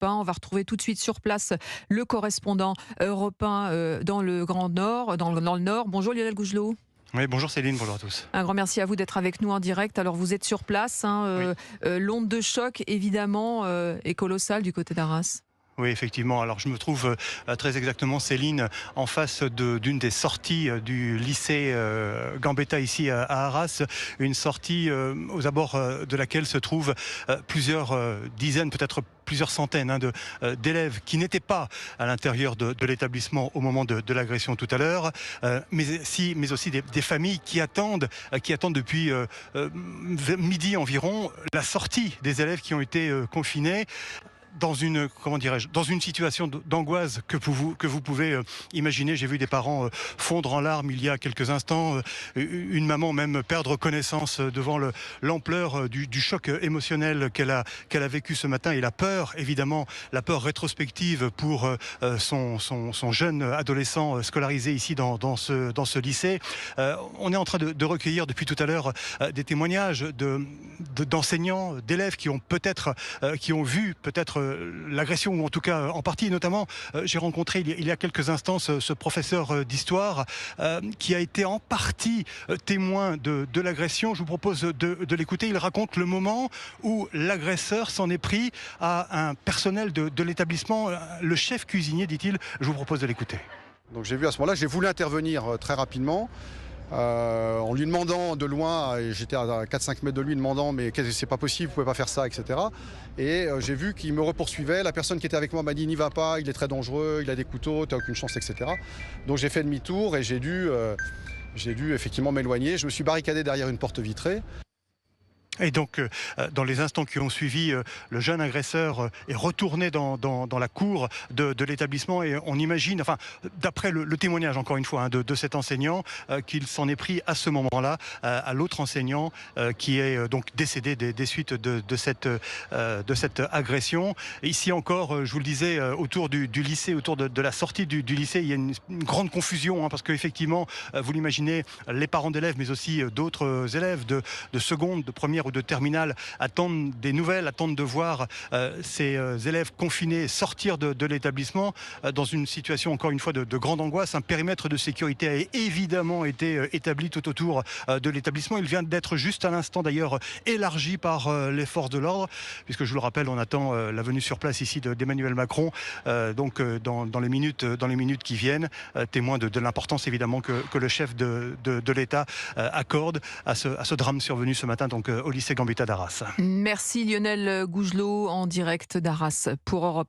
1. On va retrouver tout de suite sur place le correspondant Europe 1 dans le Grand Nord, dans le Nord. Bonjour Lionel Gougelot. Oui, bonjour Céline, bonjour à tous. Un grand merci à vous d'être avec nous en direct. Alors vous êtes sur place, Oui. L'onde de choc évidemment est colossale du côté d'Arras. Oui, effectivement. Alors, je me trouve très exactement, Céline, en face d'une des sorties du lycée Gambetta ici à Arras. Une sortie aux abords de laquelle se trouvent plusieurs dizaines, peut-être plusieurs centaines d'élèves qui n'étaient pas à l'intérieur de l'établissement au moment de l'agression tout à l'heure, mais aussi des familles qui attendent depuis midi environ la sortie des élèves qui ont été confinés dans une situation d'angoisse que vous pouvez imaginer. J'ai vu des parents fondre en larmes il y a quelques instants, une maman même perdre connaissance devant l'ampleur du choc émotionnel qu'elle a vécu ce matin, et la peur, évidemment, la peur rétrospective pour son jeune adolescent scolarisé ici dans ce lycée. On est en train de recueillir depuis tout à l'heure des témoignages d'enseignants, d'élèves qui ont vu peut-être l'agression, ou en tout cas en partie. Notamment, j'ai rencontré il y a quelques instants ce professeur d'histoire qui a été en partie témoin de l'agression. Je vous propose de l'écouter. Il raconte le moment où l'agresseur s'en est pris à un personnel de l'établissement, le chef cuisinier, dit-il. Je vous propose de l'écouter. Donc j'ai vu à ce moment-là, j'ai voulu intervenir très rapidement. En lui demandant de loin, et j'étais à 4-5 mètres de lui, demandant mais c'est pas possible, vous pouvez pas faire ça, etc. Et j'ai vu qu'il me repoursuivait. La personne qui était avec moi m'a dit n'y va pas, il est très dangereux, il a des couteaux, t'as aucune chance, etc. Donc j'ai fait demi-tour et j'ai dû effectivement m'éloigner. Je me suis barricadé derrière une porte vitrée. Et donc, dans les instants qui ont suivi, le jeune agresseur est retourné dans la cour de l'établissement, et on imagine, enfin, d'après le témoignage, encore une fois, de cet enseignant, qu'il s'en est pris à ce moment-là à l'autre enseignant qui est donc décédé des suites de cette agression. Et ici encore, je vous le disais, autour du lycée, autour de la sortie du lycée, il y a une grande confusion, parce qu'effectivement, vous l'imaginez, les parents d'élèves, mais aussi d'autres élèves de seconde, de première ou de terminale attendent des nouvelles, attendent de voir ces élèves confinés sortir de l'établissement dans une situation, encore une fois, de grande angoisse. Un périmètre de sécurité a évidemment été établi tout autour de l'établissement. Il vient d'être juste à l'instant d'ailleurs élargi par les forces de l'ordre, puisque je vous le rappelle, on attend la venue sur place ici d'Emmanuel Macron, dans les minutes qui viennent, témoin de l'importance évidemment que le chef de l'État accorde à ce drame survenu ce matin donc au lycée Gambetta d'Arras. Merci Lionel Gougelot en direct d'Arras pour Europe 1.